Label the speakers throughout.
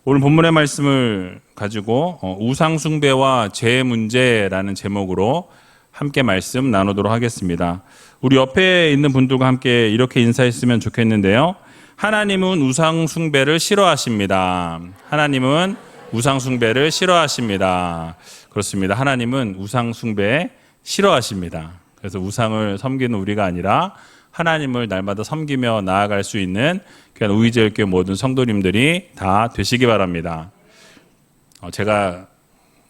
Speaker 1: 오늘 본문의 말씀을 가지고 우상숭배와 죄의 문제라는 제목으로 함께 말씀 나누도록 하겠습니다. 우리 옆에 있는 분들과 함께 이렇게 인사했으면 좋겠는데요. 하나님은 우상숭배를 싫어하십니다. 하나님은 우상숭배를 싫어하십니다. 그렇습니다. 하나님은 우상숭배 싫어하십니다. 그래서 우상을 섬기는 우리가 아니라 하나님을 날마다 섬기며 나아갈 수 있는 귀한 우이제일교회 모든 성도님들이 다 되시기 바랍니다. 제가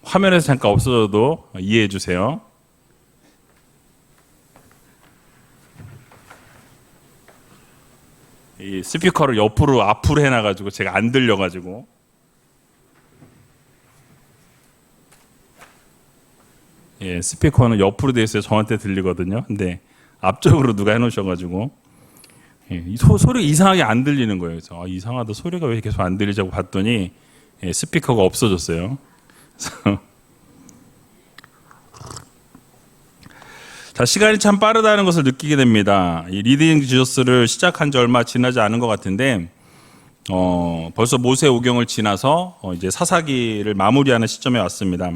Speaker 1: 화면에서 잠깐 없어져도 이해해 주세요. 이 스피커를 옆으로 앞으로 해놔가지고 제가 안 들려가지고 스피커는 옆으로 돼 있어요. 저한테 들리거든요. 근데 앞쪽으로 누가 해놓으셔가지고 소리가 이상하게 안 들리는 거예요. 그래서 이상하다, 소리가 왜 계속 안 들리자고 봤더니 스피커가 없어졌어요. 자, 시간이 참 빠르다는 것을 느끼게 됩니다. 이 리딩 지저스를 시작한 지 얼마 지나지 않은 것 같은데 벌써 모세 오경을 지나서 이제 사사기를 마무리하는 시점에 왔습니다.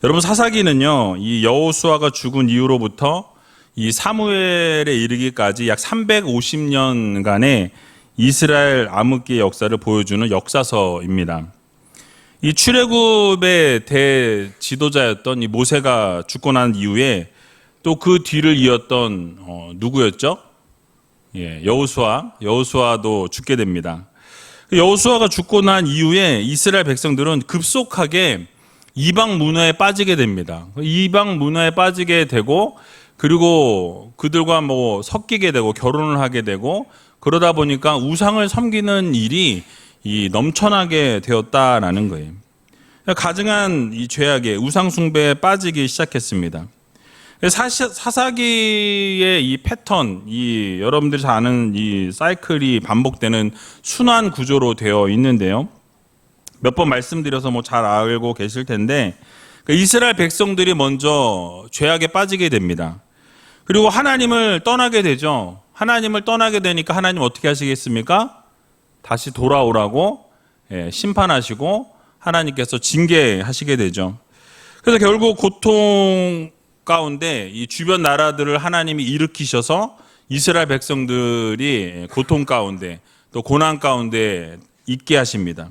Speaker 1: 여러분, 사사기는요, 이 여호수아가 죽은 이후로부터 이 사무엘에 이르기까지 약 350년간의 이스라엘 암흑기의 역사를 보여주는 역사서입니다. 이 출애굽의 대지도자였던 이 모세가 죽고 난 이후에 또 그 뒤를 이었던 누구였죠? 여호수아도 죽게 됩니다. 여호수아가 죽고 난 이후에 이스라엘 백성들은 급속하게 이방 문화에 빠지게 됩니다. 이방 문화에 빠지게 되고, 그리고 그들과 섞이게 되고 결혼을 하게 되고, 그러다 보니까 우상을 섬기는 일이 넘쳐나게 되었다라는 거예요. 가증한 이 죄악에 우상 숭배에 빠지기 시작했습니다. 사사기의 이 패턴, 여러분들이 잘 아는 이 사이클이 반복되는 순환 구조로 되어 있는데요. 몇 번 말씀드려서 잘 알고 계실 텐데, 이스라엘 백성들이 먼저 죄악에 빠지게 됩니다. 그리고 하나님을 떠나게 되죠. 하나님을 떠나게 되니까 하나님 어떻게 하시겠습니까? 다시 돌아오라고 심판하시고 하나님께서 징계하시게 되죠. 그래서 결국 고통 가운데 이 주변 나라들을 하나님이 일으키셔서 이스라엘 백성들이 고통 가운데 또 고난 가운데 있게 하십니다.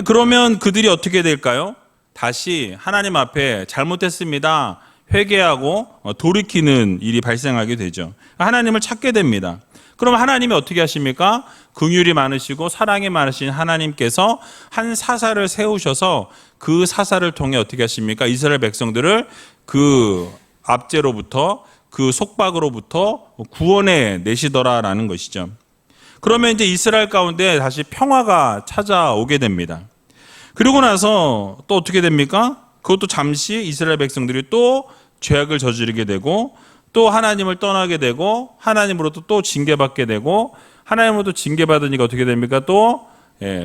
Speaker 1: 그러면 그들이 어떻게 될까요? 다시 하나님 앞에 잘못했습니다, 회개하고 돌이키는 일이 발생하게 되죠. 하나님을 찾게 됩니다. 그럼 하나님이 어떻게 하십니까? 긍휼이 많으시고 사랑이 많으신 하나님께서 한 사사를 세우셔서 그 사사를 통해 어떻게 하십니까? 이스라엘 백성들을 그 압제로부터, 그 속박으로부터 구원해 내시더라라는 것이죠. 그러면 이제 이스라엘 가운데 다시 평화가 찾아오게 됩니다. 그리고 나서 또 어떻게 됩니까? 그것도 잠시 이스라엘 백성들이 또 죄악을 저지르게 되고, 또 하나님을 떠나게 되고, 하나님으로부터 또 징계받게 되고, 하나님으로부터 징계받으니까 어떻게 됩니까? 또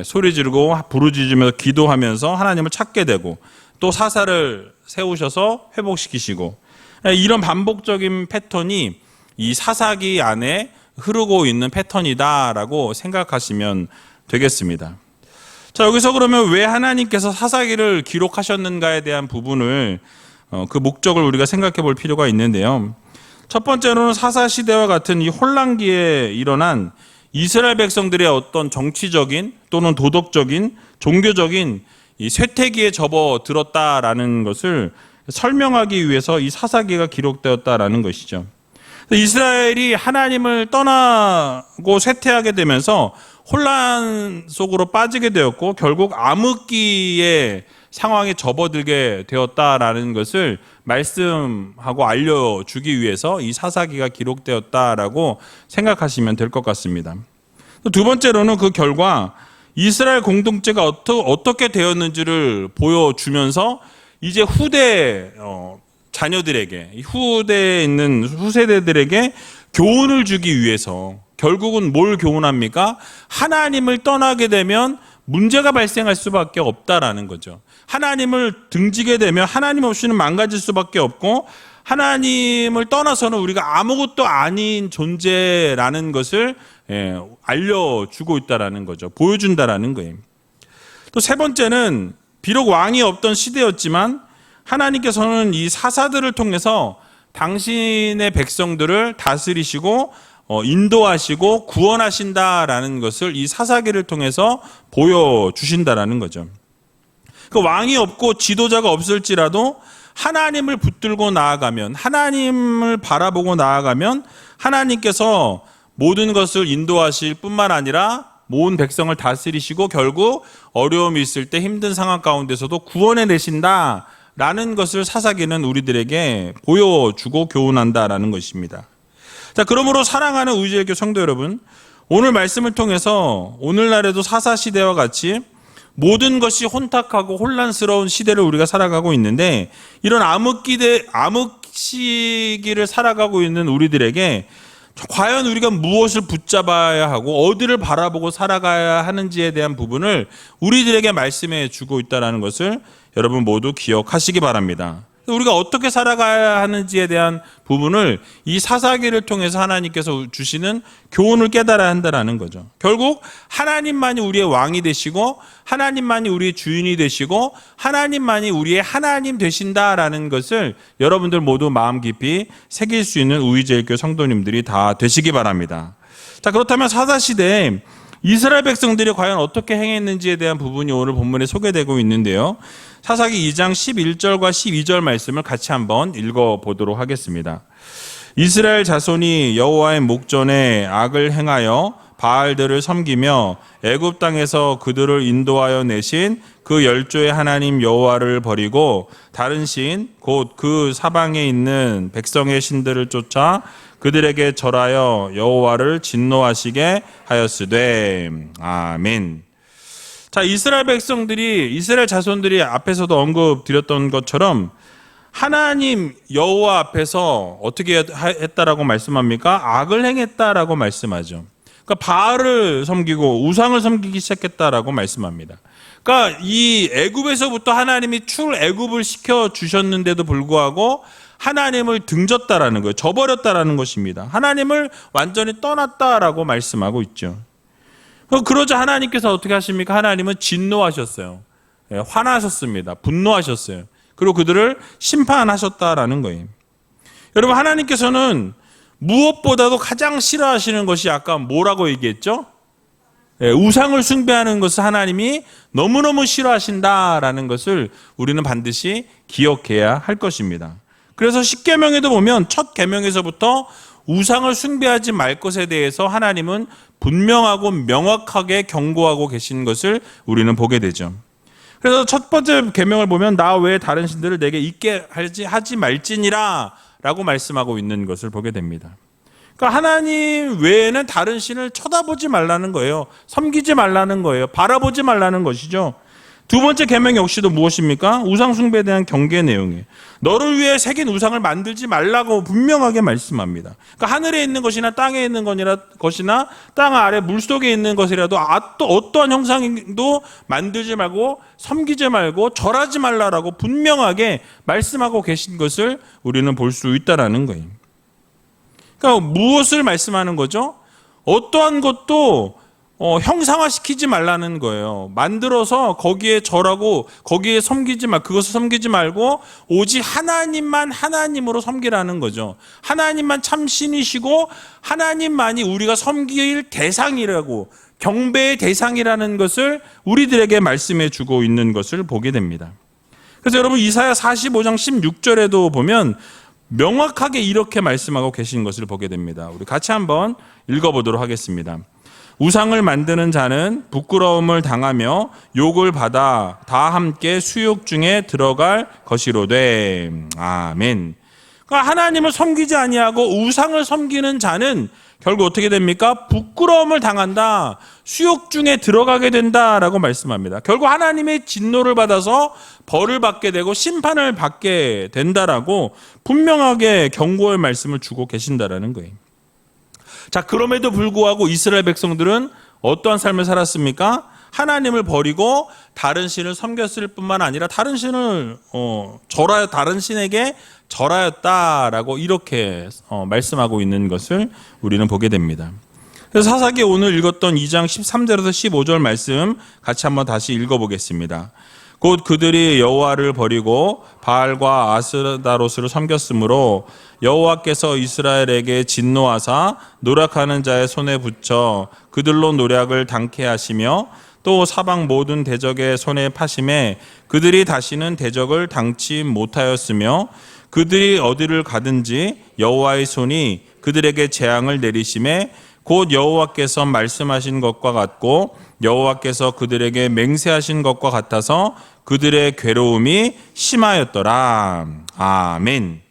Speaker 1: 소리 지르고 부르짖으면서 기도하면서 하나님을 찾게 되고, 또 사사를 세우셔서 회복시키시고, 이런 반복적인 패턴이 이 사사기 안에 흐르고 있는 패턴이다라고 생각하시면 되겠습니다. 자, 여기서 그러면 왜 하나님께서 사사기를 기록하셨는가에 대한 부분을 그 목적을 우리가 생각해 볼 필요가 있는데요. 첫 번째로는 사사 시대와 같은 이 혼란기에 일어난 이스라엘 백성들의 어떤 정치적인 또는 도덕적인 종교적인 이 쇠퇴기에 접어들었다라는 것을 설명하기 위해서 이 사사기가 기록되었다라는 것이죠. 이스라엘이 하나님을 떠나고 쇠퇴하게 되면서 혼란 속으로 빠지게 되었고, 결국 암흑기의 상황에 접어들게 되었다라는 것을 말씀하고 알려주기 위해서 이 사사기가 기록되었다라고 생각하시면 될 것 같습니다. 두 번째로는 그 결과 이스라엘 공동체가 어떻게 되었는지를 보여주면서 이제 후대 자녀들에게, 후대에 있는 후세대들에게 교훈을 주기 위해서 결국은 뭘 교훈합니까? 하나님을 떠나게 되면 문제가 발생할 수밖에 없다라는 거죠. 하나님을 등지게 되면 하나님 없이는 망가질 수밖에 없고, 하나님을 떠나서는 우리가 아무것도 아닌 존재라는 것을 알려주고 있다라는 거죠. 보여준다라는 거예요. 또 세 번째는 비록 왕이 없던 시대였지만 하나님께서는 이 사사들을 통해서 당신의 백성들을 다스리시고 인도하시고 구원하신다라는 것을 이 사사기를 통해서 보여주신다라는 거죠. 그 왕이 없고 지도자가 없을지라도 하나님을 붙들고 나아가면, 하나님을 바라보고 나아가면 하나님께서 모든 것을 인도하실 뿐만 아니라 모든 백성을 다스리시고 결국 어려움이 있을 때 힘든 상황 가운데서도 구원해내신다라는 것을 사사기는 우리들에게 보여주고 교훈한다라는 것입니다. 자, 그러므로 사랑하는 우리제일교 성도 여러분, 오늘 말씀을 통해서 오늘날에도 사사시대와 같이 모든 것이 혼탁하고 혼란스러운 시대를 우리가 살아가고 있는데, 이런 암흑시기를 살아가고 있는 우리들에게 과연 우리가 무엇을 붙잡아야 하고 어디를 바라보고 살아가야 하는지에 대한 부분을 우리들에게 말씀해 주고 있다는 것을 여러분 모두 기억하시기 바랍니다. 우리가 어떻게 살아가야 하는지에 대한 부분을 이 사사기를 통해서 하나님께서 주시는 교훈을 깨달아야 한다는 거죠. 결국 하나님만이 우리의 왕이 되시고 하나님만이 우리의 주인이 되시고 하나님만이 우리의 하나님 되신다라는 것을 여러분들 모두 마음 깊이 새길 수 있는 우리제일교 성도님들이 다 되시기 바랍니다. 자, 그렇다면 사사시대에 이스라엘 백성들이 과연 어떻게 행했는지에 대한 부분이 오늘 본문에 소개되고 있는데요. 사사기 2장 11절과 12절 말씀을 같이 한번 읽어보도록 하겠습니다. 이스라엘 자손이 여호와의 목전에 악을 행하여 바알들을 섬기며 애굽 땅에서 그들을 인도하여 내신 그 열조의 하나님 여호와를 버리고 다른 신 곧 그 사방에 있는 백성의 신들을 쫓아 그들에게 절하여 여호와를 진노하시게 하였으되. 아멘. 자, 이스라엘 백성들이, 이스라엘 자손들이 앞에서도 언급드렸던 것처럼 하나님 여호와 앞에서 어떻게 했다라고 말씀합니까? 악을 행했다라고 말씀하죠. 그러니까 바알을 섬기고 우상을 섬기기 시작했다라고 말씀합니다. 그러니까 이 애굽에서부터 하나님이 출애굽을 시켜 주셨는데도 불구하고 하나님을 등졌다라는 거예요. 저버렸다라는 것입니다. 하나님을 완전히 떠났다라고 말씀하고 있죠. 그러자 하나님께서 어떻게 하십니까? 하나님은 진노하셨어요. 화나셨습니다. 분노하셨어요. 그리고 그들을 심판하셨다라는 거예요. 여러분, 하나님께서는 무엇보다도 가장 싫어하시는 것이 아까 뭐라고 얘기했죠? 우상을 숭배하는 것을 하나님이 너무너무 싫어하신다라는 것을 우리는 반드시 기억해야 할 것입니다. 그래서 십계명에도 보면 첫 계명에서부터 우상을 숭배하지 말 것에 대해서 하나님은 분명하고 명확하게 경고하고 계신 것을 우리는 보게 되죠. 그래서 첫 번째 계명을 보면 나 외에 다른 신들을 내게 있게 하지 말지니라 라고 말씀하고 있는 것을 보게 됩니다. 그러니까 하나님 외에는 다른 신을 쳐다보지 말라는 거예요. 섬기지 말라는 거예요. 바라보지 말라는 것이죠. 두 번째 계명 역시도 무엇입니까? 우상 숭배에 대한 경계 내용이에요. 너를 위해 새긴 우상을 만들지 말라고 분명하게 말씀합니다. 그러니까 하늘에 있는 것이나 땅에 있는 것이나 땅 아래 물속에 있는 것이라도 또 어떠한 형상도 만들지 말고 섬기지 말고 절하지 말라라고 분명하게 말씀하고 계신 것을 우리는 볼 수 있다라는 거예요. 그러니까 무엇을 말씀하는 거죠? 어떠한 것도 형상화시키지 말라는 거예요. 만들어서 거기에 절하고 거기에 그것을 섬기지 말고 오직 하나님만 하나님으로 섬기라는 거죠. 하나님만 참 신이시고 하나님만이 우리가 섬길 대상이라고, 경배의 대상이라는 것을 우리들에게 말씀해 주고 있는 것을 보게 됩니다. 그래서 여러분 이사야 45장 16절에도 보면 명확하게 이렇게 말씀하고 계신 것을 보게 됩니다. 우리 같이 한번 읽어보도록 하겠습니다. 우상을 만드는 자는 부끄러움을 당하며 욕을 받아 다 함께 수욕 중에 들어갈 것이로되. 아멘. 그러니까 하나님을 섬기지 아니하고 우상을 섬기는 자는 결국 어떻게 됩니까? 부끄러움을 당한다. 수욕 중에 들어가게 된다라고 말씀합니다. 결국 하나님의 진노를 받아서 벌을 받게 되고 심판을 받게 된다라고 분명하게 경고의 말씀을 주고 계신다라는 거예요. 자, 그럼에도 불구하고 이스라엘 백성들은 어떠한 삶을 살았습니까? 하나님을 버리고 다른 신을 섬겼을 뿐만 아니라 다른 신을 다른 신에게 절하였다라고 이렇게 말씀하고 있는 것을 우리는 보게 됩니다. 그래서 사사기 오늘 읽었던 2장 13절에서 15절 말씀 같이 한번 다시 읽어보겠습니다. 곧 그들이 여호와를 버리고 바알과 아스다로스를 섬겼으므로 여호와께서 이스라엘에게 진노하사 노력하는 자의 손에 붙여 그들로 노력을 당케 하시며 또 사방 모든 대적의 손에 파심에 그들이 다시는 대적을 당치 못하였으며 그들이 어디를 가든지 여호와의 손이 그들에게 재앙을 내리심에 곧 여호와께서 말씀하신 것과 같고 여호와께서 그들에게 맹세하신 것과 같아서 그들의 괴로움이 심하였더라. 아멘.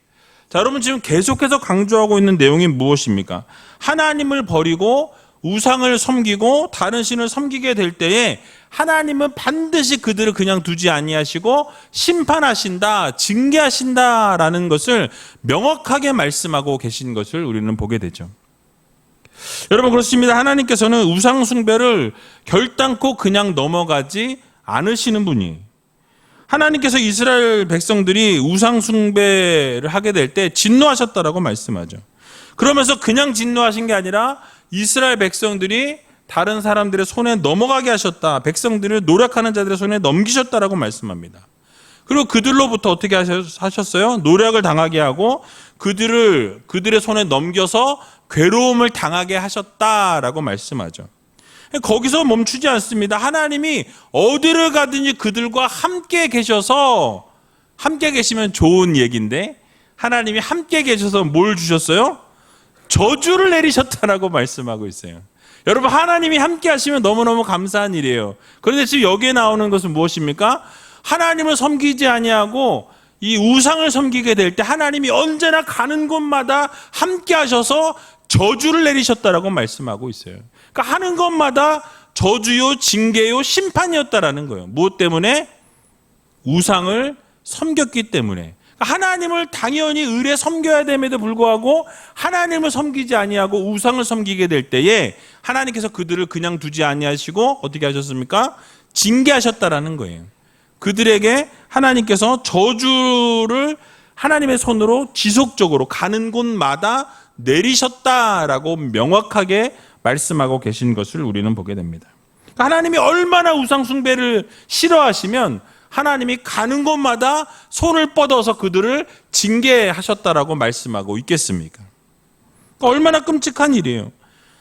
Speaker 1: 자, 여러분 지금 계속해서 강조하고 있는 내용이 무엇입니까? 하나님을 버리고 우상을 섬기고 다른 신을 섬기게 될 때에 하나님은 반드시 그들을 그냥 두지 아니하시고 심판하신다, 징계하신다라는 것을 명확하게 말씀하고 계신 것을 우리는 보게 되죠. 여러분 그렇습니다. 하나님께서는 우상 숭배를 결단코 그냥 넘어가지 않으시는 분이에요. 하나님께서 이스라엘 백성들이 우상 숭배를 하게 될 때 진노하셨다라고 말씀하죠. 그러면서 그냥 진노하신 게 아니라 이스라엘 백성들이 다른 사람들의 손에 넘어가게 하셨다. 백성들을 노력하는 자들의 손에 넘기셨다라고 말씀합니다. 그리고 그들로부터 어떻게 하셨어요? 노력을 당하게 하고 그들의 손에 넘겨서 괴로움을 당하게 하셨다라고 말씀하죠. 거기서 멈추지 않습니다. 하나님이 어디를 가든지 그들과 함께 계셔서, 함께 계시면 좋은 얘기인데 하나님이 함께 계셔서 뭘 주셨어요? 저주를 내리셨다라고 말씀하고 있어요. 여러분 하나님이 함께 하시면 너무너무 감사한 일이에요. 그런데 지금 여기에 나오는 것은 무엇입니까? 하나님을 섬기지 아니하고 이 우상을 섬기게 될 때 하나님이 언제나 가는 곳마다 함께 하셔서 저주를 내리셨다라고 말씀하고 있어요. 그러니까 하는 것마다 저주요, 징계요, 심판이었다라는 거예요. 무엇 때문에? 우상을 섬겼기 때문에. 하나님을 당연히 의뢰 섬겨야 됨에도 불구하고 하나님을 섬기지 아니하고 우상을 섬기게 될 때에 하나님께서 그들을 그냥 두지 아니하시고 어떻게 하셨습니까? 징계하셨다라는 거예요. 그들에게 하나님께서 저주를 하나님의 손으로 지속적으로 가는 곳마다 내리셨다라고 명확하게 말씀하고 계신 것을 우리는 보게 됩니다. 하나님이 얼마나 우상 숭배를 싫어하시면 하나님이 가는 곳마다 손을 뻗어서 그들을 징계하셨다라고 말씀하고 있겠습니까? 얼마나 끔찍한 일이에요.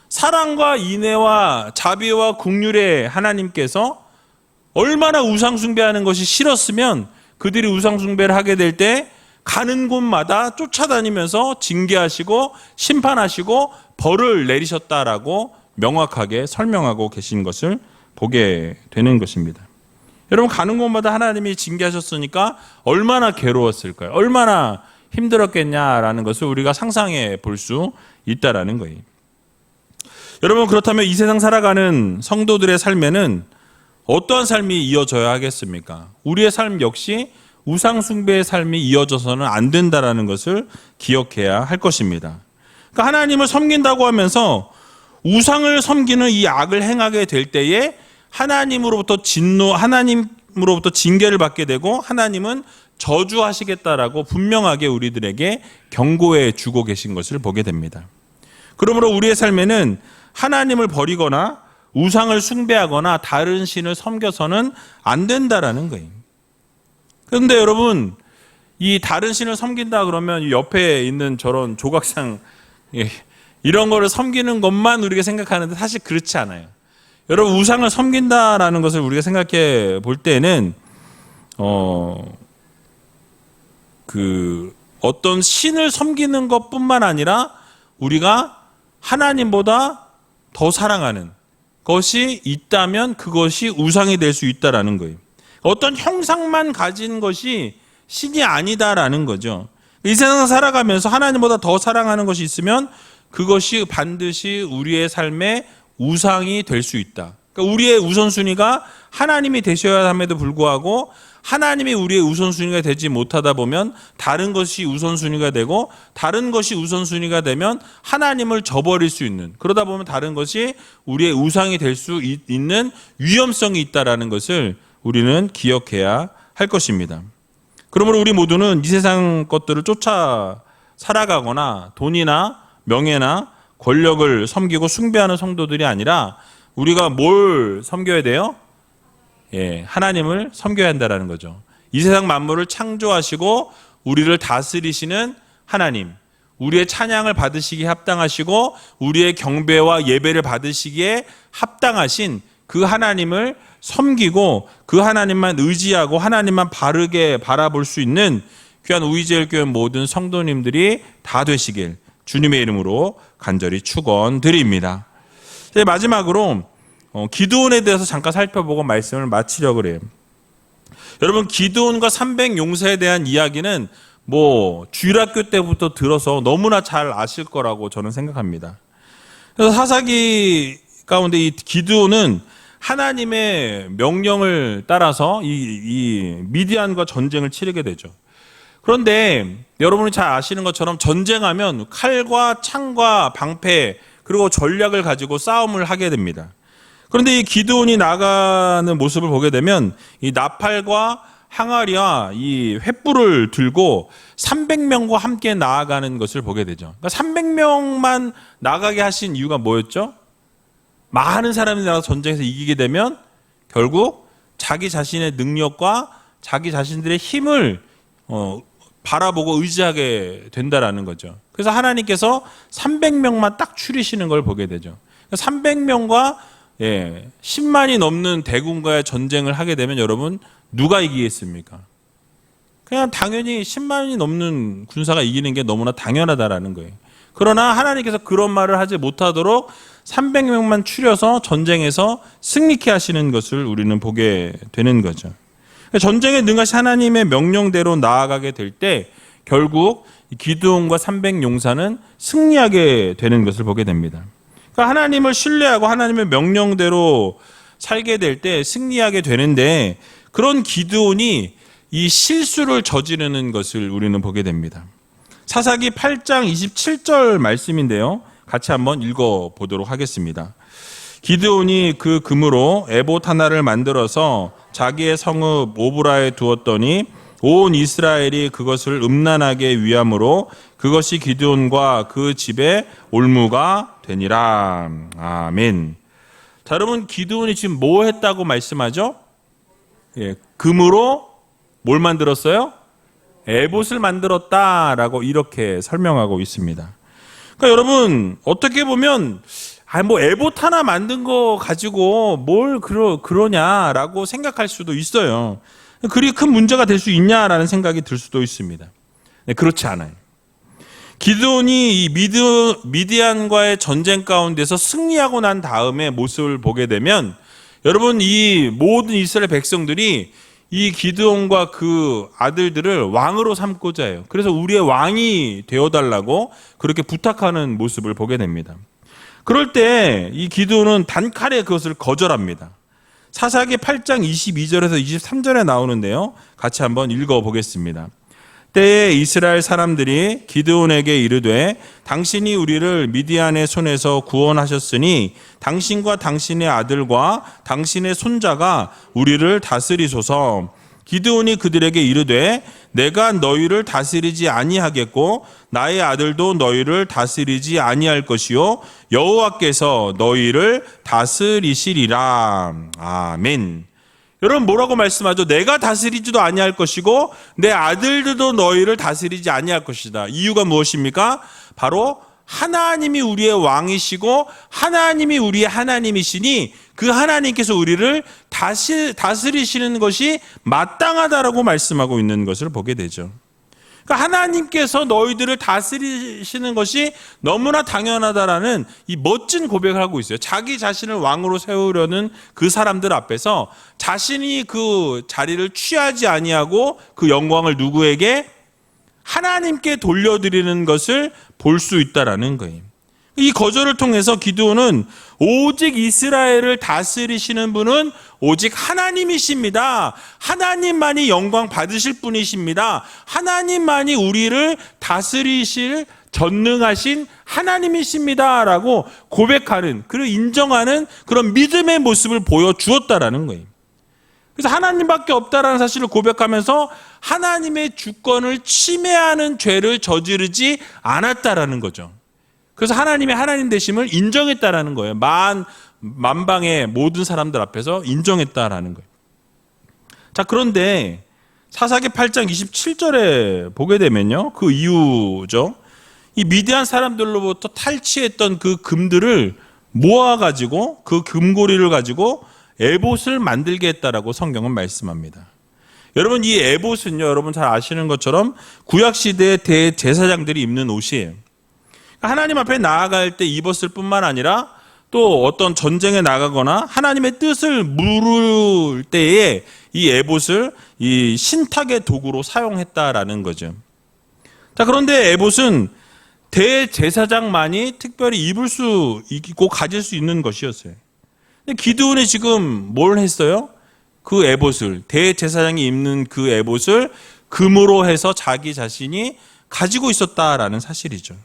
Speaker 1: 사랑과 인애와 자비와 긍휼의 하나님께서 얼마나 우상 숭배하는 것이 싫었으면 그들이 우상 숭배를 하게 될 때 가는 곳마다 쫓아다니면서 징계하시고 심판하시고 벌을 내리셨다라고 명확하게 설명하고 계신 것을 보게 되는 것입니다. 여러분 가는 곳마다 하나님이 징계하셨으니까 얼마나 괴로웠을까요? 얼마나 힘들었겠냐라는 것을 우리가 상상해 볼 수 있다라는 거예요. 여러분 그렇다면 이 세상 살아가는 성도들의 삶에는 어떠한 삶이 이어져야 하겠습니까? 우리의 삶 역시 우상 숭배의 삶이 이어져서는 안 된다라는 것을 기억해야 할 것입니다. 그러니까 하나님을 섬긴다고 하면서 우상을 섬기는 이 악을 행하게 될 때에 하나님으로부터 징계를 받게 되고 하나님은 저주하시겠다라고 분명하게 우리들에게 경고해 주고 계신 것을 보게 됩니다. 그러므로 우리의 삶에는 하나님을 버리거나 우상을 숭배하거나 다른 신을 섬겨서는 안 된다라는 거예요. 그런데 여러분 이 다른 신을 섬긴다 그러면 옆에 있는 저런 조각상 이런 거를 섬기는 것만 우리가 생각하는데 사실 그렇지 않아요. 여러분 우상을 섬긴다라는 것을 우리가 생각해 볼 때는 어떤 신을 섬기는 것뿐만 아니라 우리가 하나님보다 더 사랑하는 것이 있다면 그것이 우상이 될 수 있다라는 거예요. 어떤 형상만 가진 것이 신이 아니다라는 거죠. 이 세상 살아가면서 하나님보다 더 사랑하는 것이 있으면 그것이 반드시 우리의 삶에 우상이 될 수 있다. 그러니까 우리의 우선순위가 하나님이 되셔야 함에도 불구하고 하나님이 우리의 우선순위가 되지 못하다 보면 다른 것이 우선순위가 되고 다른 것이 우선순위가 되면 하나님을 저버릴 수 있는, 그러다 보면 다른 것이 우리의 우상이 될 수 있는 위험성이 있다라는 것을 우리는 기억해야 할 것입니다. 그러므로 우리 모두는 이 세상 것들을 쫓아 살아가거나 돈이나 명예나 권력을 섬기고 숭배하는 성도들이 아니라 우리가 뭘 섬겨야 돼요? 하나님을 섬겨야 한다라는 거죠. 이 세상 만물을 창조하시고 우리를 다스리시는 하나님, 우리의 찬양을 받으시기에 합당하시고 우리의 경배와 예배를 받으시기에 합당하신 그 하나님을 섬기고 그 하나님만 의지하고 하나님만 바르게 바라볼 수 있는 귀한 우이제일교회 모든 성도님들이 다 되시길 주님의 이름으로 간절히 축원드립니다. 마지막으로 기드온에 대해서 잠깐 살펴보고 말씀을 마치려고 그래요. 여러분, 기드온과 300용사에 대한 이야기는 주일학교 때부터 들어서 너무나 잘 아실 거라고 저는 생각합니다. 그래서 사사기 가운데 이 기드온은 하나님의 명령을 따라서 이 미디안과 전쟁을 치르게 되죠. 그런데 여러분이 잘 아시는 것처럼 전쟁하면 칼과 창과 방패 그리고 전략을 가지고 싸움을 하게 됩니다. 그런데 이 기드온이 나가는 모습을 보게 되면 이 나팔과 항아리와 이 횃불을 들고 300명과 함께 나아가는 것을 보게 되죠. 그러니까 300명만 나가게 하신 이유가 뭐였죠? 많은 사람이 나가서 전쟁에서 이기게 되면 결국 자기 자신의 능력과 자기 자신들의 힘을 바라보고 의지하게 된다라는 거죠. 그래서 하나님께서 300명만 딱 추리시는 걸 보게 되죠. 300명과 10만이 넘는 대군과의 전쟁을 하게 되면 여러분 누가 이기겠습니까? 그냥 당연히 10만이 넘는 군사가 이기는 게 너무나 당연하다라는 거예요. 그러나 하나님께서 그런 말을 하지 못하도록 300명만 추려서 전쟁에서 승리케 하시는 것을 우리는 보게 되는 거죠. 전쟁에 능하신 하나님의 명령대로 나아가게 될 때 결국 기드온과 300용사는 승리하게 되는 것을 보게 됩니다. 그러니까 하나님을 신뢰하고 하나님의 명령대로 살게 될 때 승리하게 되는데 그런 기드온이 이 실수를 저지르는 것을 우리는 보게 됩니다. 사사기 8장 27절 말씀인데요. 같이 한번 읽어보도록 하겠습니다. 기드온이 그 금으로 에봇 하나를 만들어서 자기의 성읍 오브라에 두었더니 온 이스라엘이 그것을 음란하게 위함으로 그것이 기드온과 그 집의 올무가 되니라. 아멘. 자, 여러분, 기드온이 지금 뭐 했다고 말씀하죠? 금으로 뭘 만들었어요? 에봇을 만들었다라고 이렇게 설명하고 있습니다. 그러니까 여러분, 어떻게 보면 에봇 하나 만든 거 가지고 뭘 그러냐라고 생각할 수도 있어요. 그리 큰 문제가 될 수 있냐라는 생각이 들 수도 있습니다. 네, 그렇지 않아요. 기드온이 이 미디안과의 전쟁 가운데서 승리하고 난 다음에 모습을 보게 되면 여러분, 이 모든 이스라엘 백성들이 이 기드온과 그 아들들을 왕으로 삼고자 해요. 그래서 우리의 왕이 되어달라고 그렇게 부탁하는 모습을 보게 됩니다. 그럴 때 이 기드온은 단칼에 그것을 거절합니다. 사사기 8장 22절에서 23절에 나오는데요. 같이 한번 읽어보겠습니다. 때에 이스라엘 사람들이 기드온에게 이르되 당신이 우리를 미디안의 손에서 구원하셨으니 당신과 당신의 아들과 당신의 손자가 우리를 다스리소서. 기드온이 그들에게 이르되 내가 너희를 다스리지 아니하겠고 나의 아들도 너희를 다스리지 아니할 것이요 여호와께서 너희를 다스리시리라. 아멘. 여러분, 뭐라고 말씀하죠? 내가 다스리지도 아니할 것이고 내 아들들도 너희를 다스리지 아니할 것이다. 이유가 무엇입니까? 바로 하나님이 우리의 왕이시고 하나님이 우리의 하나님이시니 그 하나님께서 우리를 다스리시는 것이 마땅하다라고 말씀하고 있는 것을 보게 되죠. 그러니까 하나님께서 너희들을 다스리시는 것이 너무나 당연하다라는 이 멋진 고백을 하고 있어요. 자기 자신을 왕으로 세우려는 그 사람들 앞에서 자신이 그 자리를 취하지 아니하고 그 영광을 누구에게? 하나님께 돌려드리는 것을 볼 수 있다라는 거예요. 이 거절을 통해서 기드온은 오직 이스라엘을 다스리시는 분은 오직 하나님이십니다. 하나님만이 영광 받으실 분이십니다. 하나님만이 우리를 다스리실 전능하신 하나님이십니다. 라고 고백하는, 그리고 인정하는 그런 믿음의 모습을 보여주었다라는 거예요. 그래서 하나님밖에 없다라는 사실을 고백하면서 하나님의 주권을 침해하는 죄를 저지르지 않았다라는 거죠. 그래서 하나님의 하나님 되심을 인정했다라는 거예요. 만방의 모든 사람들 앞에서 인정했다라는 거예요. 자, 그런데 사사기 8장 27절에 보게 되면요, 그 이유죠. 이 미디안 사람들로부터 탈취했던 그 금들을 모아가지고 그 금고리를 가지고 에봇을 만들게 했다라고 성경은 말씀합니다. 여러분, 이 에봇은요, 여러분 잘 아시는 것처럼 구약시대의 대제사장들이 입는 옷이에요. 하나님 앞에 나아갈 때 입었을 뿐만 아니라 또 어떤 전쟁에 나가거나 하나님의 뜻을 물을 때에 이 에봇을 이 신탁의 도구로 사용했다라는 거죠. 자, 그런데 에봇은 대제사장만이 특별히 입을 수 있고 가질 수 있는 것이었어요. 근데 기드온이 지금 뭘 했어요? 그 에봇을, 대제사장이 입는 그 에봇을 금으로 해서 자기 자신이 가지고 있었다라는 사실이죠.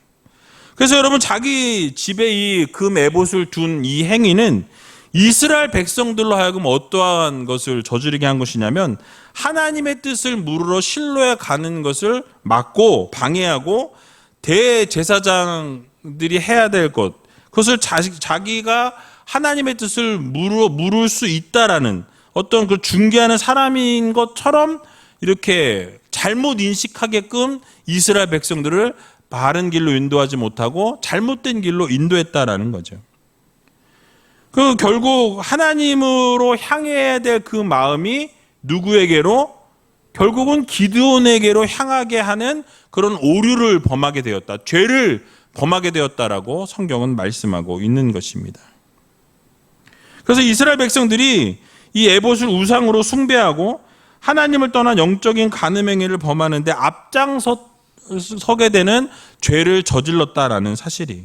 Speaker 1: 그래서 여러분, 자기 집에 이 금 에봇을 둔 이 행위는 이스라엘 백성들로 하여금 어떠한 것을 저지르게 한 것이냐면 하나님의 뜻을 물으러 실로에 가는 것을 막고 방해하고 대제사장들이 해야 될 것, 그것을 자기가 하나님의 뜻을 물을 수 있다라는 어떤 그 중개하는 사람인 것처럼 이렇게 잘못 인식하게끔 이스라엘 백성들을 바른 길로 인도하지 못하고 잘못된 길로 인도했다라는 거죠. 그 결국 하나님으로 향해야 될 그 마음이 누구에게로? 결국은 기드온에게로 향하게 하는 그런 오류를 범하게 되었다. 죄를 범하게 되었다라고 성경은 말씀하고 있는 것입니다. 그래서 이스라엘 백성들이 이 에봇을 우상으로 숭배하고 하나님을 떠난 영적인 간음 행위를 범하는데 앞장서게 되는 죄를 저질렀다라는 사실이.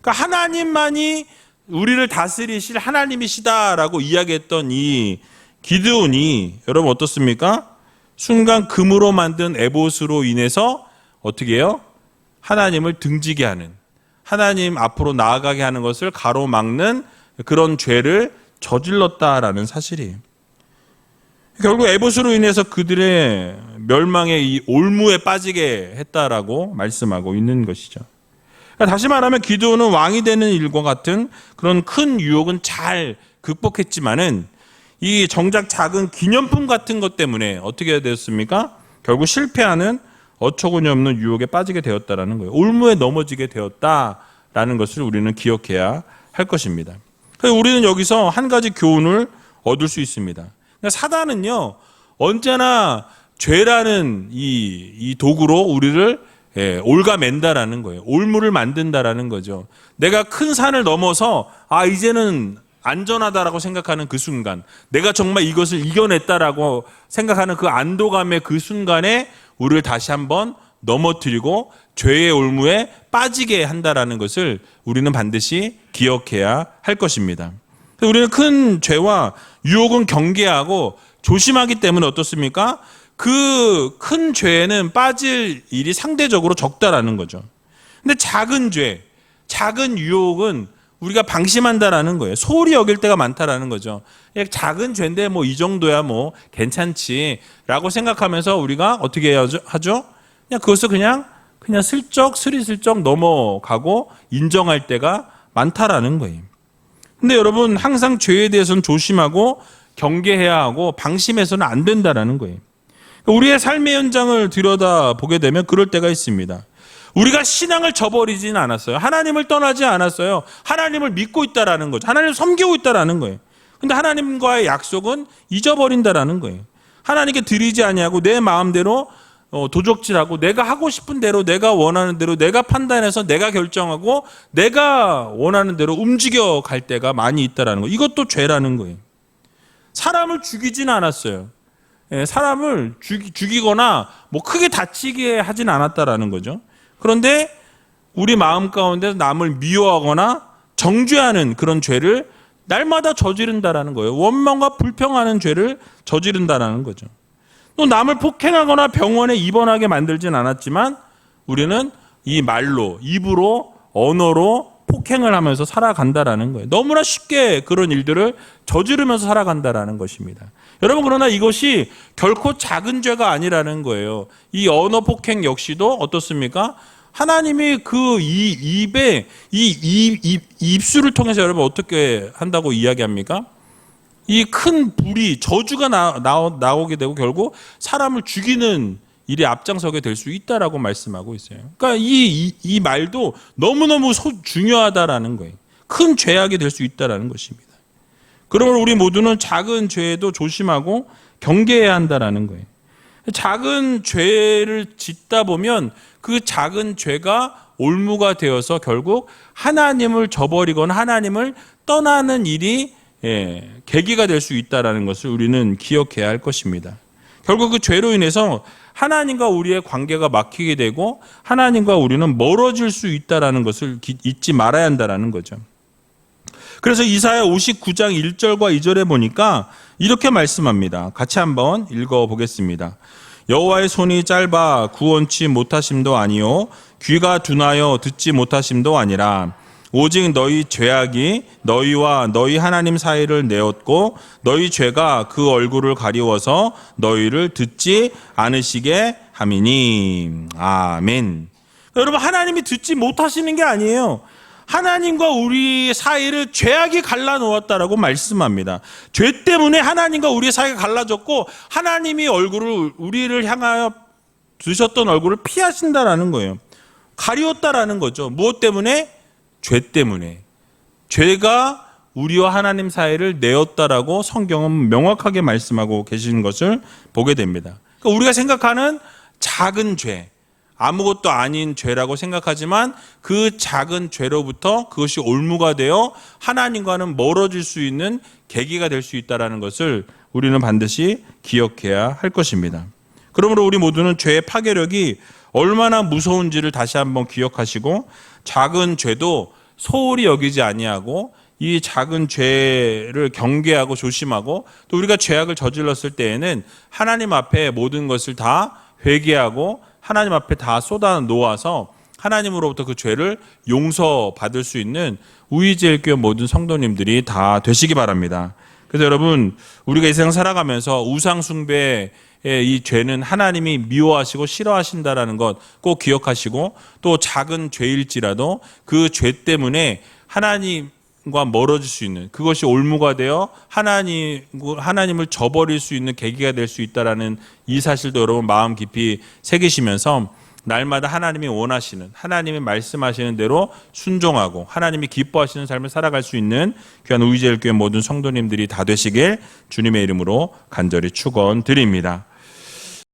Speaker 1: 그러니까 하나님만이 우리를 다스리실 하나님이시다라고 이야기했던 이 기드온이 여러분 어떻습니까? 순간 금으로 만든 에봇으로 인해서 어떻게 해요? 하나님을 등지게 하는, 하나님 앞으로 나아가게 하는 것을 가로막는 그런 죄를 저질렀다라는 사실이에요. 결국 에봇으로 인해서 그들의 멸망의 이 올무에 빠지게 했다라고 말씀하고 있는 것이죠. 그러니까 다시 말하면 기드온은 왕이 되는 일과 같은 그런 큰 유혹은 잘 극복했지만은 이 정작 작은 기념품 같은 것 때문에 어떻게 되었습니까? 결국 실패하는 어처구니 없는 유혹에 빠지게 되었다라는 거예요. 올무에 넘어지게 되었다라는 것을 우리는 기억해야 할 것입니다. 그래서 우리는 여기서 한 가지 교훈을 얻을 수 있습니다. 그러니까 사단은요, 언제나 죄라는 이 도구로 우리를 올가맨다라는 거예요. 올무를 만든다라는 거죠. 내가 큰 산을 넘어서 이제는 안전하다라고 생각하는 그 순간, 내가 정말 이것을 이겨냈다라고 생각하는 그 안도감의 그 순간에 우리를 다시 한번 넘어뜨리고 죄의 올무에 빠지게 한다라는 것을 우리는 반드시 기억해야 할 것입니다. 우리는 큰 죄와 유혹은 경계하고 조심하기 때문에 어떻습니까? 그 큰 죄에는 빠질 일이 상대적으로 적다라는 거죠. 근데 작은 죄, 작은 유혹은 우리가 방심한다라는 거예요. 소홀히 여길 때가 많다라는 거죠. 작은 죄인데 뭐 이 정도야 뭐 괜찮지라고 생각하면서 우리가 어떻게 하죠? 그냥 그것을 그냥 스리슬쩍 넘어가고 인정할 때가 많다라는 거예요. 근데 여러분, 항상 죄에 대해서는 조심하고 경계해야 하고 방심해서는 안 된다라는 거예요. 우리의 삶의 현장을 들여다보게 되면 그럴 때가 있습니다. 우리가 신앙을 저버리지는 않았어요. 하나님을 떠나지 않았어요. 하나님을 믿고 있다라는 거죠. 하나님을 섬기고 있다라는 거예요. 근데 하나님과의 약속은 잊어버린다라는 거예요. 하나님께 드리지 아니하고 내 마음대로 도적질하고 내가 하고 싶은 대로, 내가 원하는 대로, 내가 판단해서 내가 결정하고 내가 원하는 대로 움직여 갈 때가 많이 있다라는 거예요. 이것도 죄라는 거예요. 사람을 죽이진 않았어요. 사람을 죽이거나 뭐 크게 다치게 하진 않았다라는 거죠. 그런데 우리 마음 가운데 남을 미워하거나 정죄하는 그런 죄를 날마다 저지른다라는 거예요. 원망과 불평하는 죄를 저지른다라는 거죠. 또 남을 폭행하거나 병원에 입원하게 만들진 않았지만 우리는 이 말로, 입으로, 언어로 폭행을 하면서 살아간다라는 거예요. 너무나 쉽게 그런 일들을 저지르면서 살아간다라는 것입니다. 여러분, 그러나 이것이 결코 작은 죄가 아니라는 거예요. 이 언어 폭행 역시도 어떻습니까? 하나님이 그 입에 입술을 통해서 여러분 어떻게 한다고 이야기합니까? 이 큰 불이 저주가 나오게 되고 결국 사람을 죽이는 일이 앞장서게 될 수 있다라고 말씀하고 있어요. 그러니까 이 말도 너무너무 중요하다라는 거예요. 큰 죄악이 될 수 있다라는 것입니다. 그러므로 우리 모두는 작은 죄에도 조심하고 경계해야 한다라는 거예요. 작은 죄를 짓다 보면 그 작은 죄가 올무가 되어서 결국 하나님을 저버리거나 하나님을 떠나는 일이 계기가 될 수 있다는 것을 우리는 기억해야 할 것입니다. 결국 그 죄로 인해서 하나님과 우리의 관계가 막히게 되고 하나님과 우리는 멀어질 수 있다는 것을 잊지 말아야 한다는 거죠. 그래서 이사야 59장 1절과 2절에 보니까 이렇게 말씀합니다. 같이 한번 읽어보겠습니다. 여호와의 손이 짧아 구원치 못하심도 아니요 귀가 둔하여 듣지 못하심도 아니라 오직 너희 죄악이 너희와 너희 하나님 사이를 내었고 너희 죄가 그 얼굴을 가리워서 너희를 듣지 않으시게 함이니. 아멘. 여러분, 하나님이 듣지 못하시는 게 아니에요. 하나님과 우리 사이를 죄악이 갈라놓았다라고 말씀합니다. 죄 때문에 하나님과 우리의 사이가 갈라졌고 하나님이 우리를 향하여 두셨던 얼굴을 피하신다라는 거예요. 가리웠다라는 거죠. 무엇 때문에? 죄 때문에. 죄가 우리와 하나님 사이를 내었다라고 성경은 명확하게 말씀하고 계시는 것을 보게 됩니다. 그러니까 우리가 생각하는 작은 죄, 아무것도 아닌 죄라고 생각하지만 그 작은 죄로부터 그것이 올무가 되어 하나님과는 멀어질 수 있는 계기가 될 수 있다는 것을 우리는 반드시 기억해야 할 것입니다. 그러므로 우리 모두는 죄의 파괴력이 얼마나 무서운지를 다시 한번 기억하시고 작은 죄도 소홀히 여기지 아니하고 이 작은 죄를 경계하고 조심하고 또 우리가 죄악을 저질렀을 때에는 하나님 앞에 모든 것을 다 회개하고 하나님 앞에 다 쏟아 놓아서 하나님으로부터 그 죄를 용서받을 수 있는 우이제일교회 모든 성도님들이 다 되시기 바랍니다. 그래서 여러분, 우리가 이 세상 살아가면서 우상숭배의 이 죄는 하나님이 미워하시고 싫어하신다라는 것 꼭 기억하시고 또 작은 죄일지라도 그 죄 때문에 하나님과 멀어질 수 있는 그것이 올무가 되어 하나님을 저버릴 수 있는 계기가 될 수 있다라는 이 사실도 여러분 마음 깊이 새기시면서 날마다 하나님이 원하시는 하나님이 말씀하시는 대로 순종하고 하나님이 기뻐하시는 삶을 살아갈 수 있는 귀한 우이제일교회 모든 성도님들이 다 되시길 주님의 이름으로 간절히 축원드립니다.